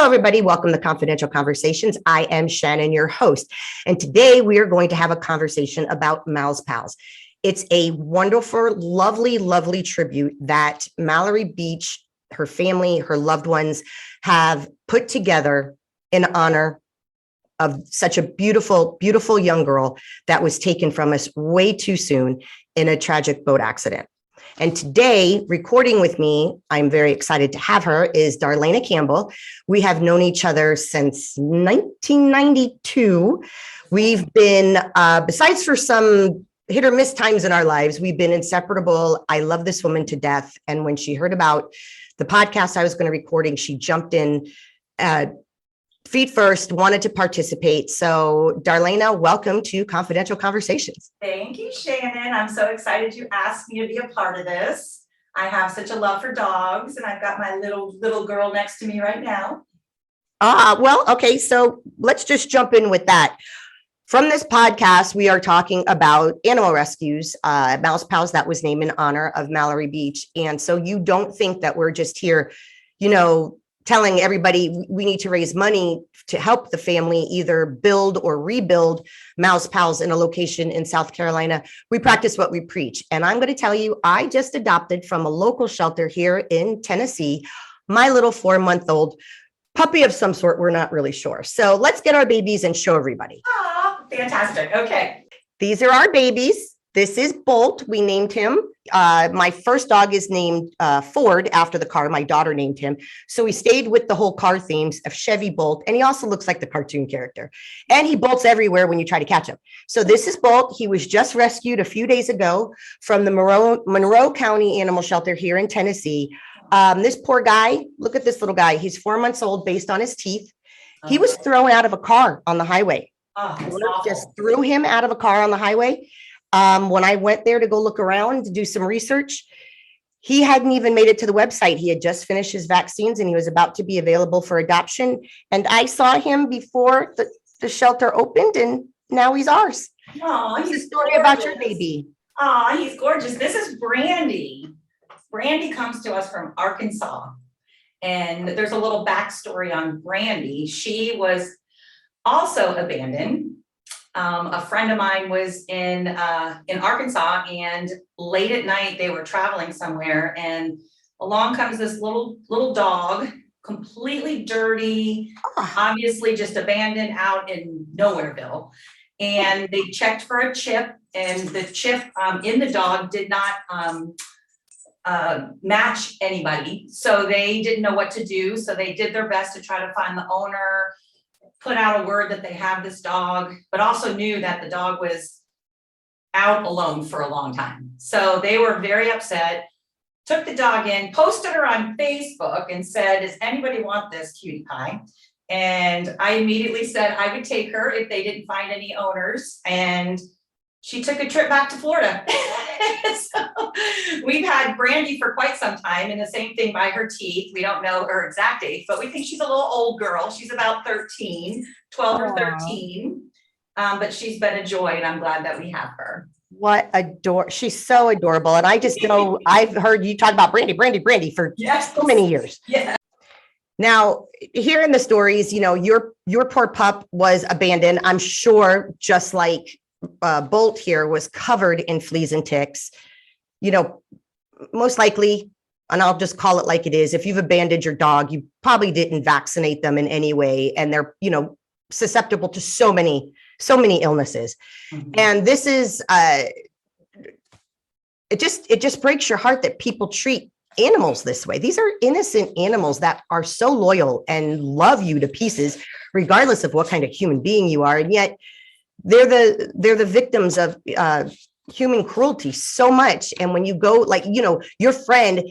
Hello, everybody. Welcome to Confidential Conversations. I am Shannon, your host. And today we are going to have a conversation about Mal's Pals. It's a wonderful, lovely, lovely tribute that Mallory Beach, her family, her loved ones have put together in honor of such a beautiful, beautiful young girl that was taken from us way too soon in a tragic boat accident. And today, recording with me, I'm very excited to have her, is Darlena Campbell. We have known each other since 1992. We've been, besides for some hit or miss times in our lives, we've been inseparable. I love this woman to death. And when she heard about the podcast I was going to recording, she jumped in feet first, wanted to participate. So Darlena, welcome to Confidential Conversations. Thank you, Shannon. I'm so excited you asked me to be a part of this. I have such a love for dogs, and I've got my little girl next to me right now. Well, okay, so let's just jump in with that. From this podcast, we are talking about animal rescues, Mal's Pals, that was named in honor of Mallory Beach. And so you don't think that we're just here, telling everybody we need to raise money to help the family either build or rebuild Mal's Pals in a location in South Carolina. We practice what we preach. And I'm going to tell you, I just adopted from a local shelter here in Tennessee, my little 4-month-old puppy of some sort. We're not really sure. So let's get our babies and show everybody. Oh, fantastic. Okay. These are our babies. This is Bolt. We named him. My first dog is named Ford after the car. My daughter named him. So we stayed with the whole car themes of Chevy Bolt. And he also looks like the cartoon character. And he bolts everywhere when you try to catch him. So this is Bolt. He was just rescued a few days ago from the Monroe County Animal Shelter here in Tennessee. This poor guy, look at this little guy. He's 4 months old based on his teeth. He was thrown out of a car on the highway. Just threw him out of a car on the highway. When I went there to go look around to do some research, he hadn't even made it to the website. He had just finished his vaccines and he was about to be available for adoption. And I saw him before the shelter opened, and now he's ours. Oh, What's the story about your baby? Oh, he's gorgeous. This is Brandy. Brandy comes to us from Arkansas. And there's a little backstory on Brandy. She was also abandoned. A friend of mine was in Arkansas, and late at night they were traveling somewhere, and along comes this little dog, completely dirty, obviously just abandoned out in Nowhereville. And they checked for a chip, and the chip in the dog did not match anybody. So they didn't know what to do. So they did their best to try to find the owner, put out a word that they have this dog, but also knew that the dog was out alone for a long time. So they were very upset, took the dog in, posted her on Facebook and said, does anybody want this cutie pie? And I immediately said I would take her if they didn't find any owners. And she took a trip back to Florida. So we've had Brandy for quite some time, and the same thing by her teeth. We don't know her exact age, but we think she's a little old girl. She's about 13, 12 or 13. But she's been a joy, and I'm glad that we have her. She's so adorable. And I just know I've heard you talk about Brandy for so many years. Yeah. Now, hearing the stories, your poor pup was abandoned. I'm sure just like Bolt here was covered in fleas and ticks, most likely, and I'll just call it like it is. If you've abandoned your dog, you probably didn't vaccinate them in any way. And they're, susceptible to so many illnesses. Mm-hmm. And this is, it just breaks your heart that people treat animals this way. These are innocent animals that are so loyal and love you to pieces, regardless of what kind of human being you are. And yet, they're the victims of human cruelty so much. And when you go, your friend,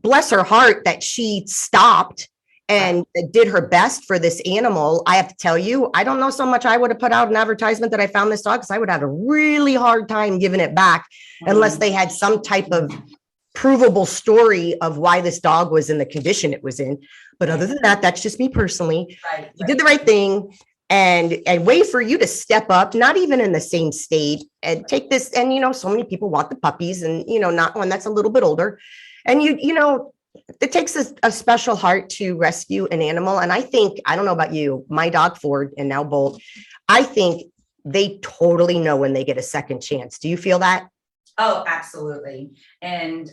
bless her heart that she stopped and did her best for this animal. I have to tell you, I don't know so much I would have put out an advertisement that I found this dog, because I would have a really hard time giving it back unless they had some type of provable story of why this dog was in the condition it was in. But other than that, that's just me personally. You did the right thing. And wait for you to step up, not even in the same state, and take this. And, so many people want the puppies, and, not one that's a little bit older. And it takes a special heart to rescue an animal. And I think, I don't know about you, my dog Ford and now Bolt, I think they totally know when they get a second chance. Do you feel that? Oh, absolutely. And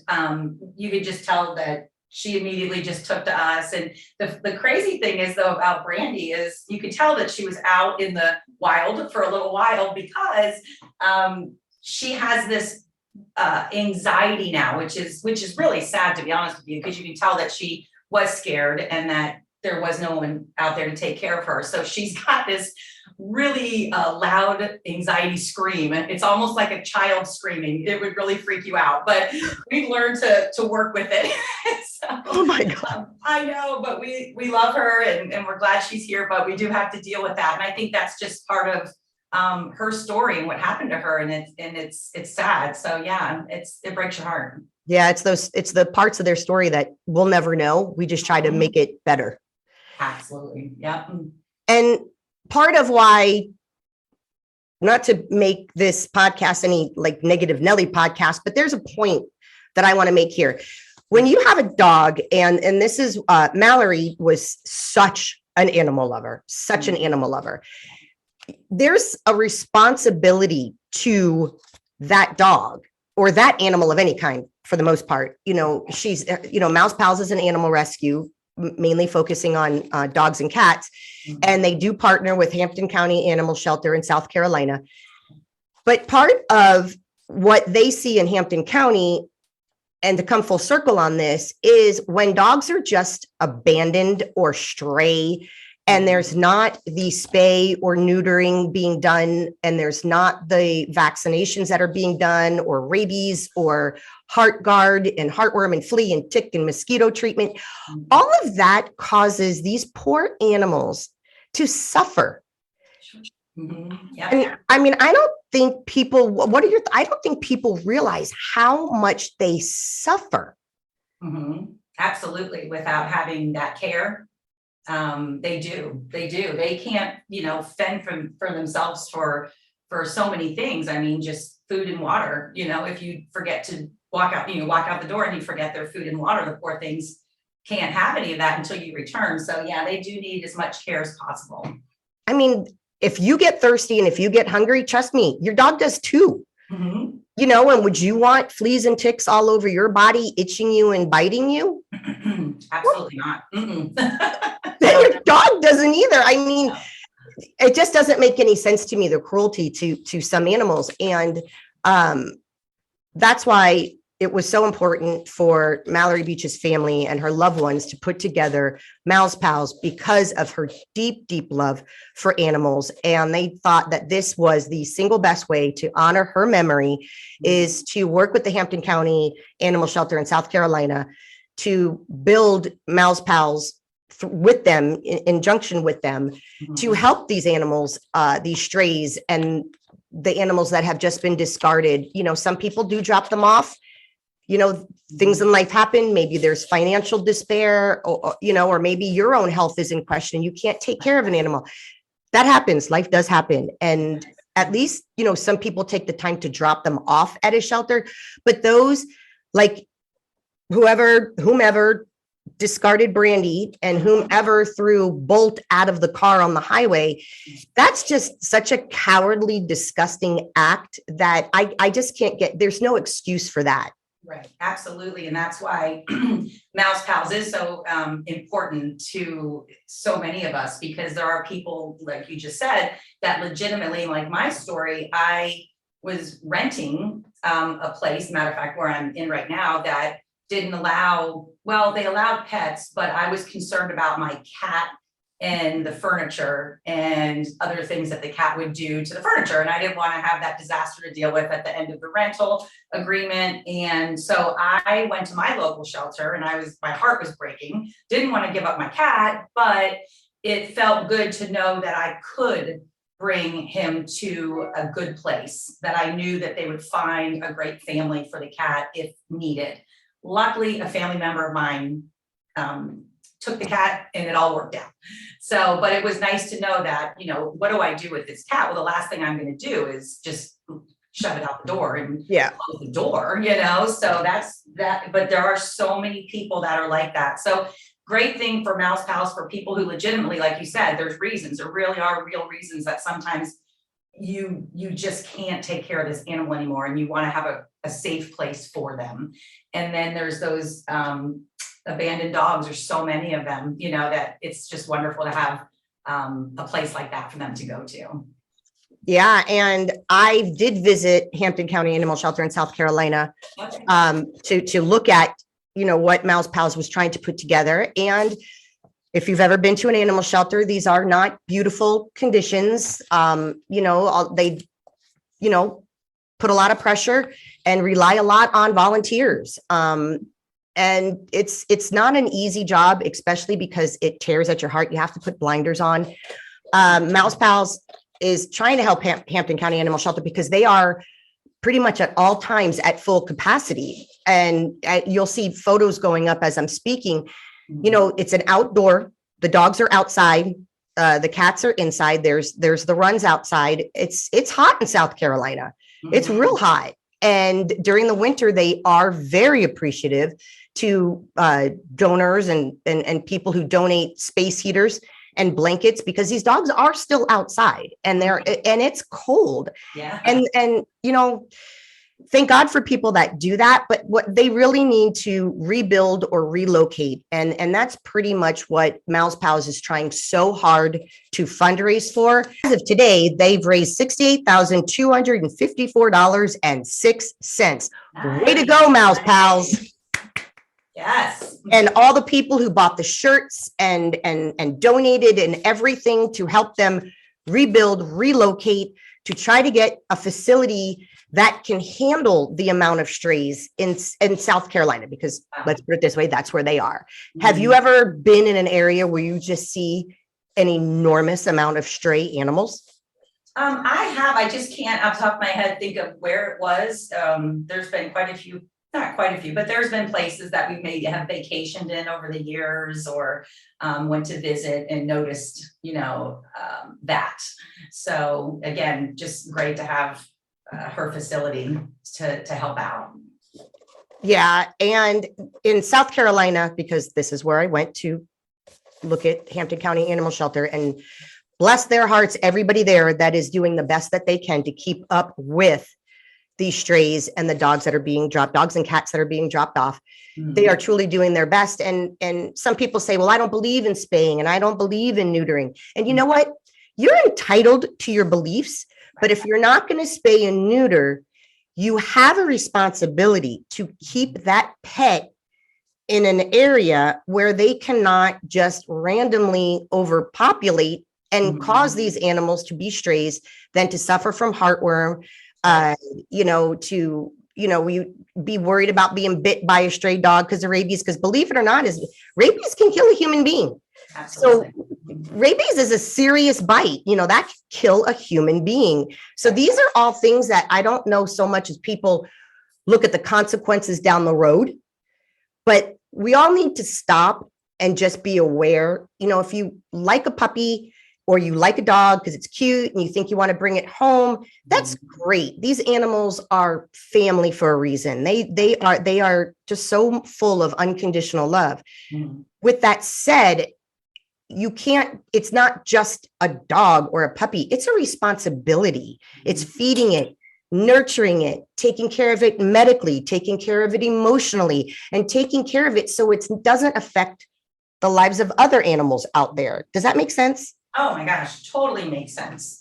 you could just tell that she immediately just took to us. And the crazy thing is though about Brandy is you could tell that she was out in the wild for a little while because she has this anxiety now, which is really sad, to be honest with you, because you can tell that she was scared and that there was no one out there to take care of her. So she's got this really loud anxiety scream. It's almost like a child screaming. It would really freak you out, but we've learned to work with it. So, Oh my God. I know, but we love her and we're glad she's here, but we do have to deal with that. And I think that's just part of her story and what happened to her. And it's sad. So yeah, it breaks your heart. Yeah, it's the parts of their story that we'll never know. We just try to make it better. Absolutely. Yeah. And part of why, not to make this podcast any like negative Nelly podcast, but there's a point that I want to make here. When you have a dog, and this is Mallory was such an animal lover, there's a responsibility to that dog or that animal of any kind for the most part. You know, she's, Mouse Palz is an animal rescue, mainly focusing on dogs and cats. And they do partner with Hampton County Animal Shelter in South Carolina. But part of what they see in Hampton County, and to come full circle on this, is when dogs are just abandoned or stray, and there's not the spay or neutering being done, and there's not the vaccinations that are being done, or rabies or heart guard and heartworm and flea and tick and mosquito treatment, all of that causes these poor animals to suffer. Yeah. And I mean, I don't think people, I don't think people realize how much they suffer. Absolutely. Without having that care. They do. They can't, fend for themselves for so many things. I mean, just food and water, if you forget to walk out the door and you forget their food and water, the poor things can't have any of that until you return. So yeah, they do need as much care as possible. I mean, if you get thirsty and if you get hungry, trust me, your dog does too. And would you want fleas and ticks all over your body, itching you and biting you? Absolutely not. Your dog doesn't either. I mean, it just doesn't make any sense to me, the cruelty to some animals. And that's why it was so important for Mallory Beach's family and her loved ones to put together Mouse Palz because of her deep, deep love for animals. And they thought that this was the single best way to honor her memory is to work with the Hampton County Animal Shelter in South Carolina to build Mouse Palz with them, in junction with them, to help these animals, these strays and the animals that have just been discarded. Some people do drop them off. Things in life happen. Maybe there's financial despair, or maybe your own health is in question. You can't take care of an animal. That happens. Life does happen. And at least, some people take the time to drop them off at a shelter, but those like whomever discarded Brandy and whomever threw Bolt out of the car on the highway, that's just such a cowardly, disgusting act that I just can't get, there's no excuse for that. Right, absolutely. And that's why Mouse Palz is so important to so many of us, because there are people, like you just said, that legitimately, like my story, I was renting a place, matter of fact, where I'm in right now, that didn't allow, well, they allowed pets, but I was concerned about my cat and the furniture and other things that the cat would do to the furniture. And I didn't want to have that disaster to deal with at the end of the rental agreement. And so I went to my local shelter and my heart was breaking, didn't want to give up my cat, but it felt good to know that I could bring him to a good place, that I knew that they would find a great family for the cat if needed. Luckily, a family member of mine took the cat and it all worked out. So, but it was nice to know that, what do I do with this cat? Well, the last thing I'm going to do is just shove it out the door and Yeah. close the door, you know, so that's that, but there are so many people that are like that. So great thing for Mouse Pals for people who legitimately, like you said, there's reasons, there really are real reasons that sometimes you just can't take care of this animal anymore and you want to have a safe place for them. And then there's those abandoned dogs, there's so many of them, you know, that it's just wonderful to have a place like that for them to go to. Yeah, and I did visit Hampton County Animal Shelter in South Carolina to look at, you know, what Mouse Pals was trying to put together. And if you've ever been to an animal shelter, these are not beautiful conditions. You know, they, you know, put a lot of pressure and rely a lot on volunteers. And it's not an easy job, especially because it tears at your heart. You have to put blinders on. Mouse Pals is trying to help Hampton County Animal Shelter because they are pretty much at all times at full capacity. And you'll see photos going up as I'm speaking. You know, it's an outdoor, the dogs are outside, the cats are inside, there's the runs outside. It's hot in South Carolina. It's real hot. And during the winter, they are very appreciative to donors and people who donate space heaters and blankets, because these dogs are still outside and it's cold. Yeah. And you know, thank God for people that do that, but what they really need to rebuild or relocate. And that's pretty much what Mouse Pals is trying so hard to fundraise for. As of today, they've raised $68,254.06. Nice. Way to go, Mouse Pals. Yes. And all the people who bought the shirts and donated and everything to help them rebuild, relocate, to try to get a facility that can handle the amount of strays in South Carolina, because let's put it this way, that's where they are. Have you ever been in an area where you just see an enormous amount of stray animals? I have, I just can't off the top of my head think of where it was. There's been quite a few, not quite a few, but there's been places that we may have vacationed in over the years or went to visit and noticed, you know, that. So again, just great to have her facility to help out. Yeah, and in South Carolina, because this is where I went to look at Hampton County Animal Shelter, and bless their hearts, everybody there that is doing the best that they can to keep up with these strays and the dogs that are being dropped, dogs and cats that are being dropped off. They are truly doing their best. And some people say, well, I don't believe in spaying and I don't believe in neutering. And you know what? You're entitled to your beliefs, but if you're not going to spay and neuter, you have a responsibility to keep that pet in an area where they cannot just randomly overpopulate and cause these animals to be strays, then to suffer from heartworm, you know, to, you know, we be worried about being bit by a stray dog because of rabies, because believe it or not, rabies can kill a human being. Absolutely. So rabies is a serious bite, you know, that can kill a human being. So these are all things that I don't know so much as people look at the consequences down the road, but we all need to stop and just be aware. You know, if you like a puppy or you like a dog because it's cute and you think you want to bring it home, that's great. These animals are family for a reason. They are just so full of unconditional love. With that said, you can't, it's not just a dog or a puppy, it's a responsibility. It's feeding it, nurturing it, taking care of it medically, taking care of it emotionally, and taking care of it so it doesn't affect the lives of other animals out there. Does that make sense? Oh my gosh, totally makes sense.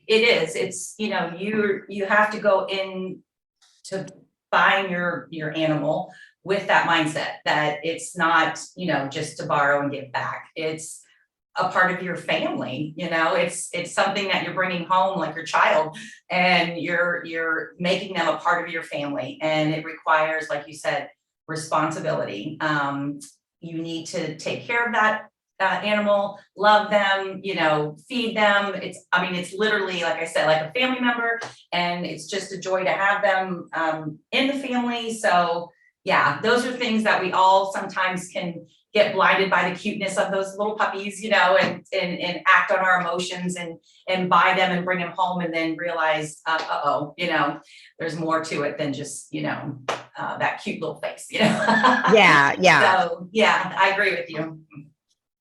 It is, it's, you know, you have to go in to buying your animal with that mindset that it's not, you know, just to borrow and give back. It's a part of your family, you know, it's something that you're bringing home like your child, and you're making them a part of your family. And it requires, like you said, responsibility. You need to take care of that animal, love them, you know, feed them. I mean, it's literally, like I said, like a family member, and it's just a joy to have them in the family. So yeah, those are things that we all sometimes can get blinded by the cuteness of those little puppies, you know, and act on our emotions and buy them and bring them home and then realize, uh-oh, you know, there's more to it than just, you know, that cute little face, you know? Yeah, yeah. So, yeah, I agree with you.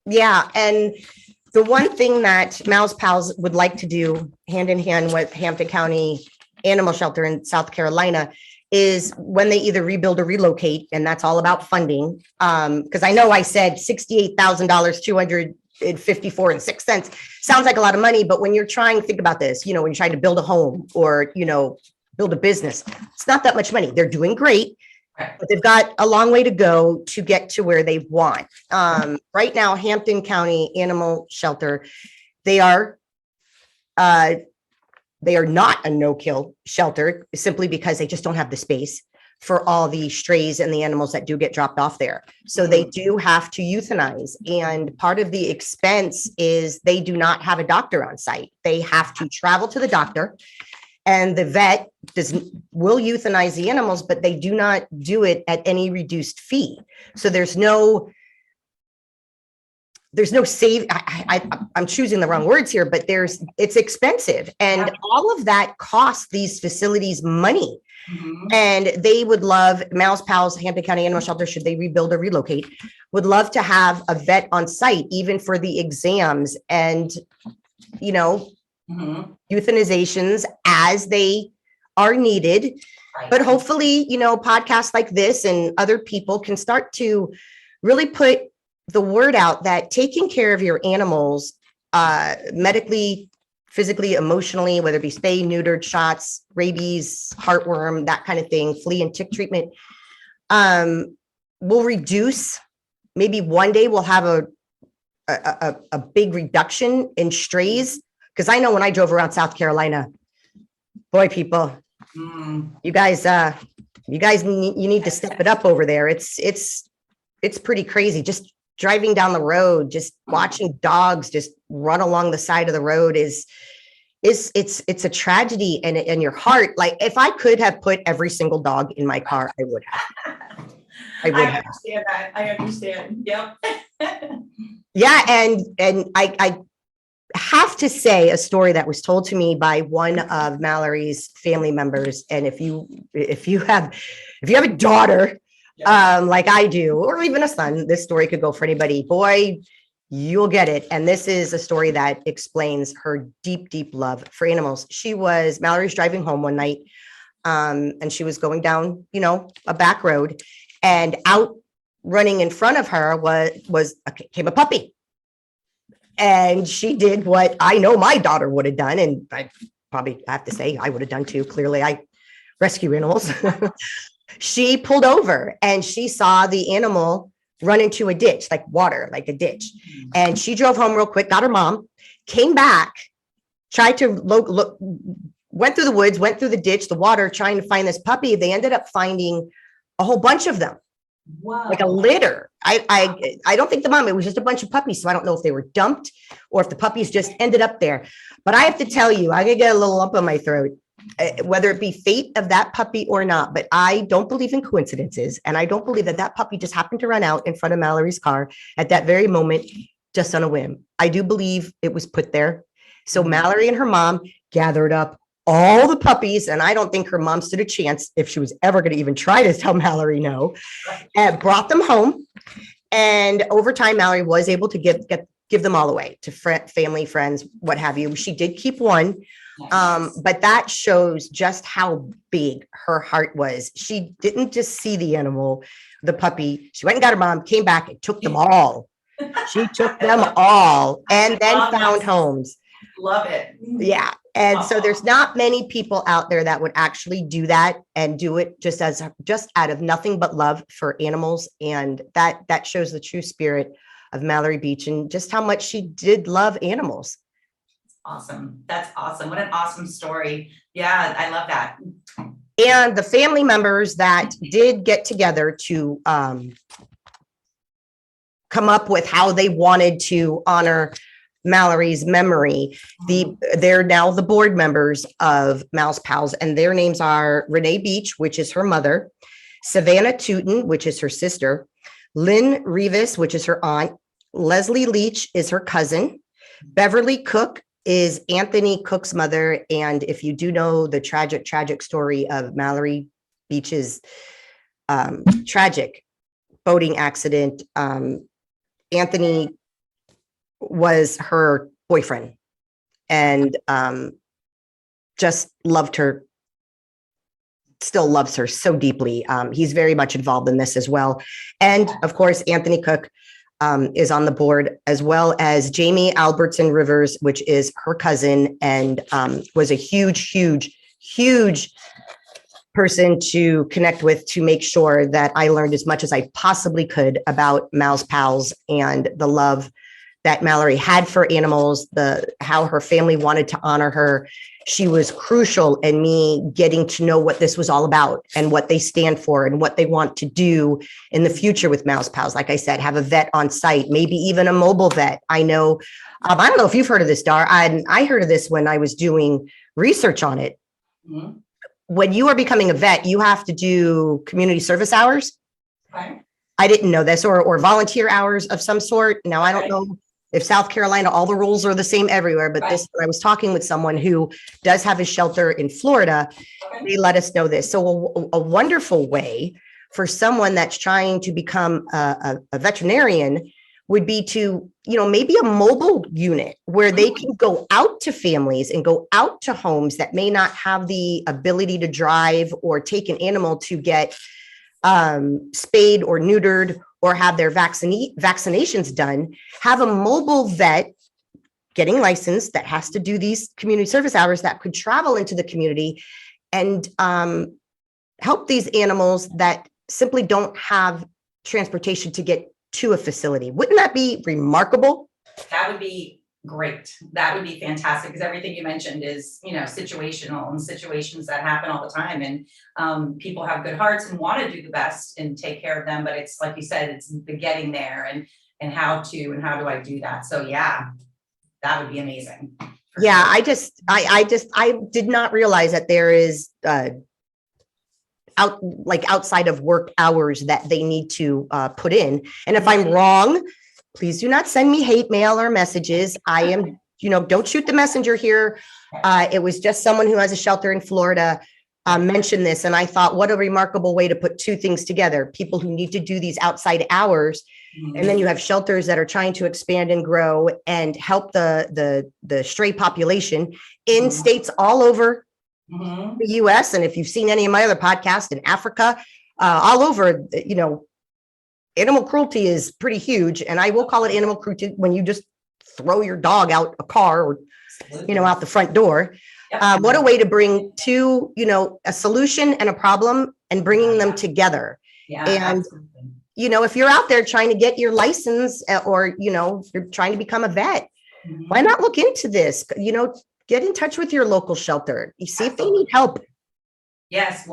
Yeah, and the one thing that Pals would like to do hand in hand with Hampton County Animal Shelter in South Carolina is when they either rebuild or relocate, and that's all about funding. Because I know I said $68,000, $254.06 sounds like a lot of money, but when you're trying, think about this, you know, when you're trying to build a home or, you know, build a business, it's not that much money. They're doing great, but they've got a long way to go to get to where they want. Right now, Hampton County Animal Shelter, they are not a no-kill shelter simply because they just don't have the space for all the strays and the animals that do get dropped off there. So they do have to euthanize. And part of the expense is they do not have a doctor on site. They have to travel to the doctor, and the vet will euthanize the animals, but they do not do it at any reduced fee. So there's no save. I'm choosing the wrong words here, but it's expensive, and all of that costs these facilities money. And they would love, Pals, Hampton County Animal Shelter, should they rebuild or relocate, would love to have a vet on site, even for the exams and, you know, euthanizations as they are needed. But hopefully, you know, podcasts like this and other people can start to really put the word out that taking care of your animals, medically, physically, emotionally, whether it be spay, neutered, shots, rabies, heartworm, that kind of thing, flea and tick treatment, will reduce. Maybe one day we'll have a big reduction in strays. Because I know when I drove around South Carolina, boy, people, you guys need to step it up over there. It's pretty crazy. Just driving down the road, just watching dogs just run along the side of the road it's a tragedy, and in your heart, like if I could have put every single dog in my car, I would have. I understand that. I understand. Yep. Yeah, and I have to say a story that was told to me by one of Mallory's family members. And if you have a daughter, like I do, or even a son, this story could go for anybody. Boy, you'll get it. And this is a story that explains her deep, deep love for animals. Mallory's driving home one night, and she was going down, you know, a back road, and out running in front of her came a puppy. And she did what I know my daughter would have done. And I probably have to say I would have done too. Clearly, I rescue animals. She pulled over and she saw the animal run into a ditch, like water, like a ditch. And she drove home real quick, got her mom, came back, tried to look, went through the woods, went through the ditch, the water, trying to find this puppy. They ended up finding a whole bunch of them. Wow. Like a litter. I don't think it was just a bunch of puppies. So I don't know if they were dumped or if the puppies just ended up there. But I have to tell you, I'm gonna get a little lump in my throat, whether it be fate of that puppy or not. But I don't believe in coincidences. And I don't believe that puppy just happened to run out in front of Mallory's car at that very moment, just on a whim. I do believe it was put there. So Mallory and her mom gathered up all the puppies, and I don't think her mom stood a chance if she was ever going to even try to tell Mallory no, and brought them home. And over time, Mallory was able to give them all away to family, friends, what have you. She did keep one, but that shows just how big her heart was. She didn't just see the animal, the puppy. She went and got her mom, came back and took them all. She took them all and then found homes. Love it. Yeah. And so there's not many people out there that would actually do that and do it just out of nothing but love for animals. And that shows the true spirit of Mallory Beach and just how much she did love animals. Awesome. That's awesome. What an awesome story. Yeah, I love that. And the family members that did get together to come up with how they wanted to honor Mallory's memory. They're now the board members of Pals, and their names are Renee Beach, which is her mother, Savannah Tootin, which is her sister, Lynn Rivas, which is her aunt. Leslie Leach is her cousin. Beverly Cook is Anthony Cook's mother. And if you do know the tragic story of Mallory Beach's tragic boating accident, Anthony was her boyfriend and just loved her, still loves her so deeply. He's very much involved in this as well. And of course, Anthony Cook is on the board, as well as Jamie Albertson Rivers, which is her cousin, and was a huge person to connect with to make sure that I learned as much as I possibly could about Mal's Pals and the love that Mallory had for animals, how her family wanted to honor her. She was crucial in me getting to know what this was all about and what they stand for and what they want to do in the future with Mal's Pals. Like I said, have a vet on site, maybe even a mobile vet. I know, I don't know if you've heard of this, Dar. I heard of this when I was doing research on it. Mm-hmm. When you are becoming a vet, you have to do community service hours. Right. I didn't know this, or volunteer hours of some sort. Now, I don't know if South Carolina, all the rules are the same everywhere, but this, I was talking with someone who does have a shelter in Florida. They let us know this. So a wonderful way for someone that's trying to become a veterinarian would be to, maybe a mobile unit where they can go out to families and go out to homes that may not have the ability to drive or take an animal to get spayed or neutered or have their vaccinations done, have a mobile vet getting licensed that has to do these community service hours that could travel into the community and help these animals that simply don't have transportation to get to a facility. Wouldn't that be remarkable? That would be great. That would be fantastic, because everything you mentioned is, situational, and situations that happen all the time. And people have good hearts and want to do the best and take care of them. But it's like you said, it's the getting there and how do I do that? So yeah, that would be amazing. Yeah, sure. I did not realize that there is outside of work hours that they need to put in. And if I'm wrong, please do not send me hate mail or messages. I am, don't shoot the messenger here. It was just someone who has a shelter in Florida mentioned this. And I thought, what a remarkable way to put two things together. People who need to do these outside hours. Mm-hmm. And then you have shelters that are trying to expand and grow and help the stray population in states all over the US. And if you've seen any of my other podcasts in Africa, all over, animal cruelty is pretty huge. And I will call it animal cruelty when you just throw your dog out a car or, out the front door. Yep. What a way to bring two, a solution and a problem and bringing them together. Yeah, and, absolutely. If you're out there trying to get your license or, you're trying to become a vet, why not look into this? Get in touch with your local shelter. You see if they need help. Yes,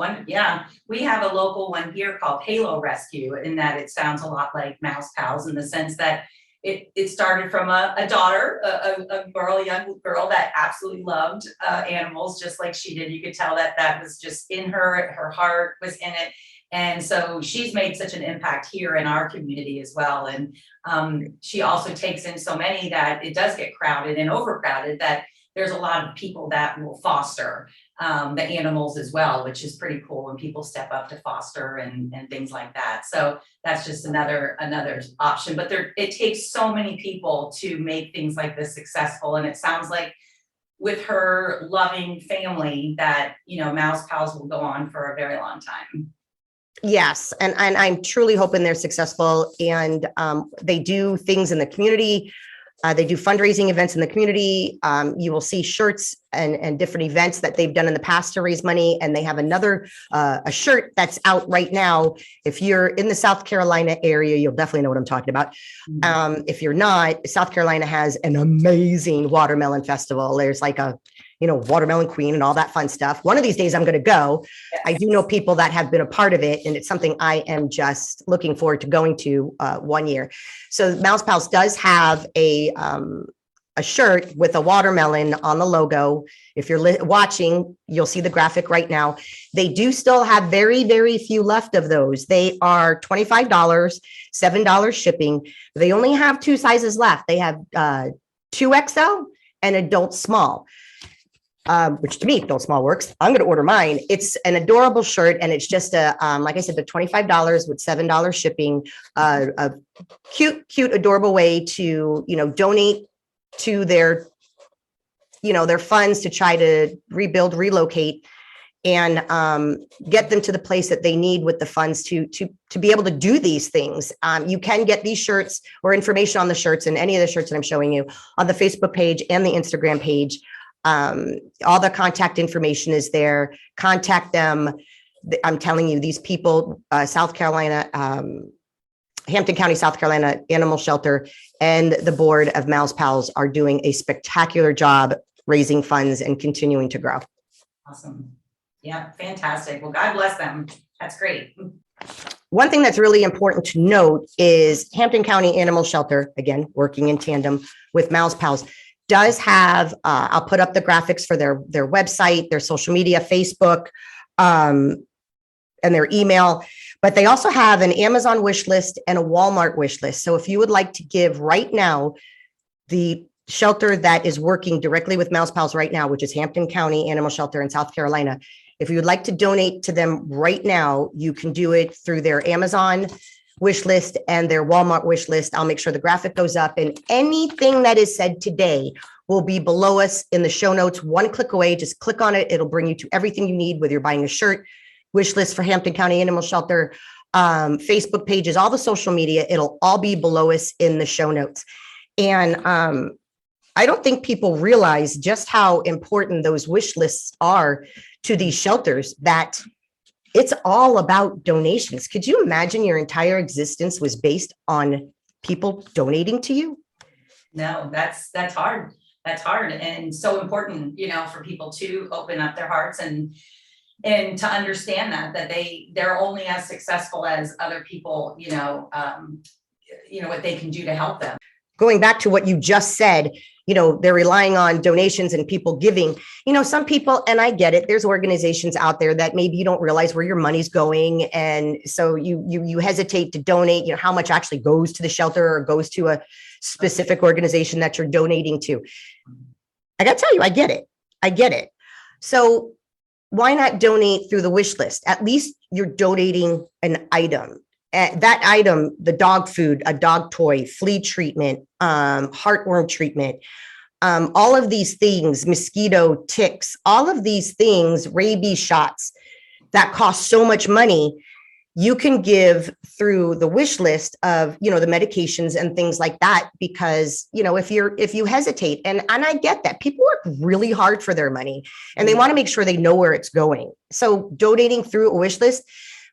we have a local one here called H.A.L.O Rescue, in that it sounds a lot like Mal's Pals in the sense that it started from a daughter, a young girl that absolutely loved animals just like she did. You could tell that was just in her heart was in it. And so she's made such an impact here in our community as well. And she also takes in so many that it does get crowded and overcrowded, that there's a lot of people that will foster the animals as well, which is pretty cool when people step up to foster and things like that. So that's just another option. But it takes so many people to make things like this successful. And it sounds like with her loving family that, Mal's Pals will go on for a very long time. Yes. And I'm truly hoping they're successful, and they do things in the community. They do fundraising events in the community. You will see shirts and different events that they've done in the past to raise money. And they have another, a shirt that's out right now. If you're in the South Carolina area, you'll definitely know what I'm talking about. If you're not, South Carolina has an amazing watermelon festival. There's like a, watermelon queen and all that fun stuff. One of these days I'm going to go. Yes. I do know people that have been a part of it, and it's something I am just looking forward to going to one year. So Mal's Pals does have a a shirt with a watermelon on the logo. If you're watching, you'll see the graphic right now. They do still have very, very few left of those. They are $25, $7 shipping. They only have 2 sizes left. They have 2XL and adult small, which to me, adult small works. I'm going to order mine. It's an adorable shirt, and it's just a, like I said, the $25 with $7 shipping, a cute, adorable way to, donate to their, their funds to try to rebuild, relocate, and get them to the place that they need with the funds to be able to do these things. You can get these shirts or information on the shirts and any of the shirts that I'm showing you on the Facebook page and the Instagram page. All the contact information is there. Contact them. I'm telling you, these people, South Carolina, Hampton County, South Carolina Animal Shelter and the board of Palz are doing a spectacular job raising funds and continuing to grow. Awesome. Yeah, fantastic. Well, God bless them. That's great. One thing that's really important to note is Hampton County Animal Shelter, again, working in tandem with Palz, does have, I'll put up the graphics for their website, their social media, Facebook, and their email, but they also have an Amazon wish list and a Walmart wish list. So if you would like to give right now, the shelter that is working directly with Palz right now, which is Hampton County Animal Shelter in South Carolina, if you would like to donate to them right now, you can do it through their Amazon wish list and their Walmart wish list. I'll make sure the graphic goes up, and anything that is said today will be below us in the show notes. One click away, just click on it. It'll bring you to everything you need, whether you're buying a shirt, wish list for Hampton County Animal Shelter, Facebook pages, all the social media, it'll all be below us in the show notes. And I don't think people realize just how important those wish lists are to these shelters, that it's all about donations. Could you imagine your entire existence was based on people donating to you? No, that's hard. That's hard and so important, for people to open up their hearts and to understand that they're only as successful as other people, what they can do to help them. Going back to what you just said, they're relying on donations and people giving, some people, and I get it, there's organizations out there that maybe you don't realize where your money's going. And so you hesitate to donate, how much actually goes to the shelter or goes to a specific organization that you're donating to. I got to tell you, I get it. So why not donate through the wish list? At least you're donating an item. That item, the dog food, a dog toy, flea treatment, heartworm treatment, all of these things, mosquito, ticks, all of these things, rabies shots that cost so much money, you can give through the wish list of, the medications and things like that, because, if you hesitate, and I get that people work really hard for their money and they want to make sure they know where it's going. So donating through a wish list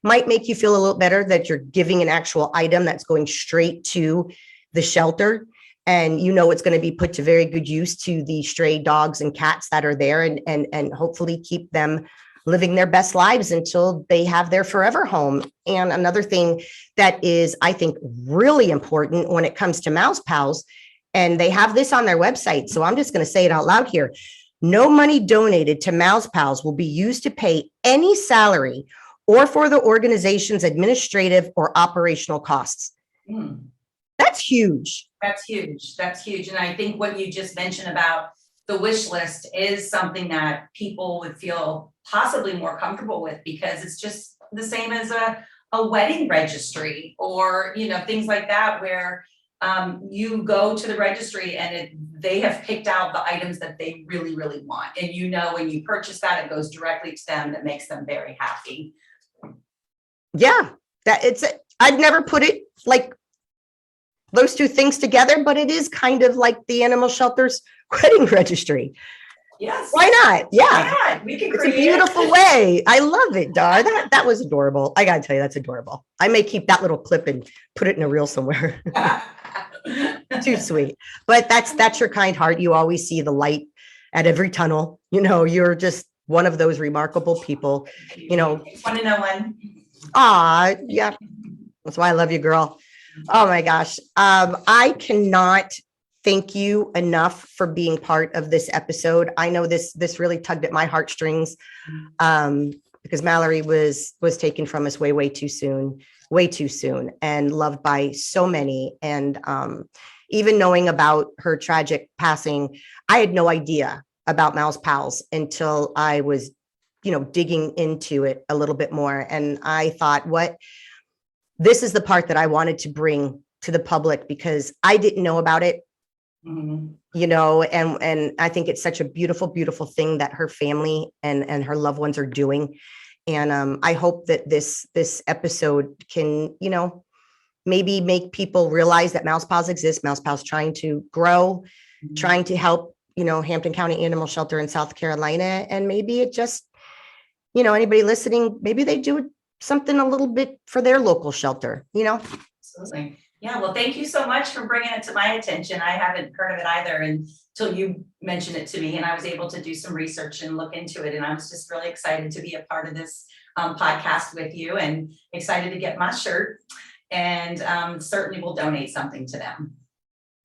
might make you feel a little better that you're giving an actual item that's going straight to the shelter. And it's going to be put to very good use to the stray dogs and cats that are there, and hopefully keep them living their best lives until they have their forever home. And another thing that is, I think, really important when it comes to Palz, and they have this on their website, so I'm just going to say it out loud here. No money donated to Palz will be used to pay any salary or for the organization's administrative or operational costs. That's huge. That's huge. And I think what you just mentioned about the wish list is something that people would feel possibly more comfortable with, because it's just the same as a wedding registry or, things like that, where you go to the registry and they have picked out the items that they really, really want. And when you purchase that, it goes directly to them. That makes them very happy. Yeah, I've never put it like those two things together, but it is kind of like the animal shelter's wedding registry. Yes. Why not? Yeah. Why not? We can It's a beautiful way. I love it, Dar. That was adorable. I gotta tell you, that's adorable. I may keep that little clip and put it in a reel somewhere. Too sweet. But that's your kind heart. You always see the light at every tunnel. You're just one of those remarkable people. One to know one. Yeah. That's why I love you, girl. Oh my gosh. I cannot thank you enough for being part of this episode. I know this really tugged at my heartstrings, because Mallory was taken from us way too soon, and loved by so many. And even knowing about her tragic passing, I had no idea about Mal's Pals until I was, digging into it a little bit more. And I thought, this is the part that I wanted to bring to the public, because I didn't know about it. And I think it's such a beautiful thing that her family and her loved ones are doing. And I hope that this episode can, maybe make people realize that Mal's Pals exists. Mal's Pals trying to grow, trying to help, Hampton County Animal Shelter in South Carolina. And maybe it just, anybody listening, maybe they do something a little bit for their local shelter, Absolutely. Yeah, well, thank you so much for bringing it to my attention. I haven't heard of it either until you mentioned it to me, and I was able to do some research and look into it. And I was just really excited to be a part of this podcast with you, and excited to get my shirt, and certainly will donate something to them.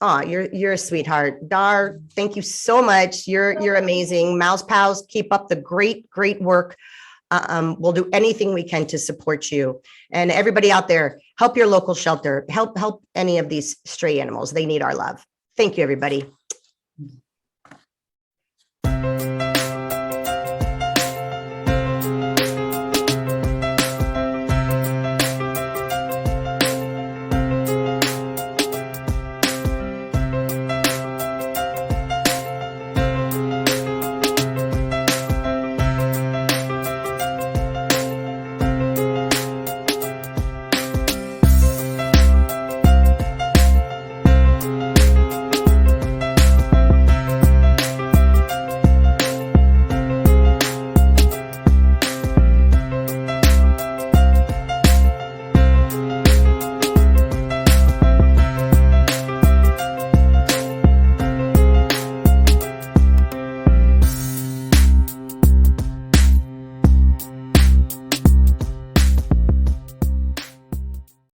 Oh, you're a sweetheart. Dar, thank you so much. You're amazing. Mal's Pals, keep up the great work. We'll do anything we can to support you. And everybody out there, help your local shelter. Help any of these stray animals. They need our love. Thank you, everybody.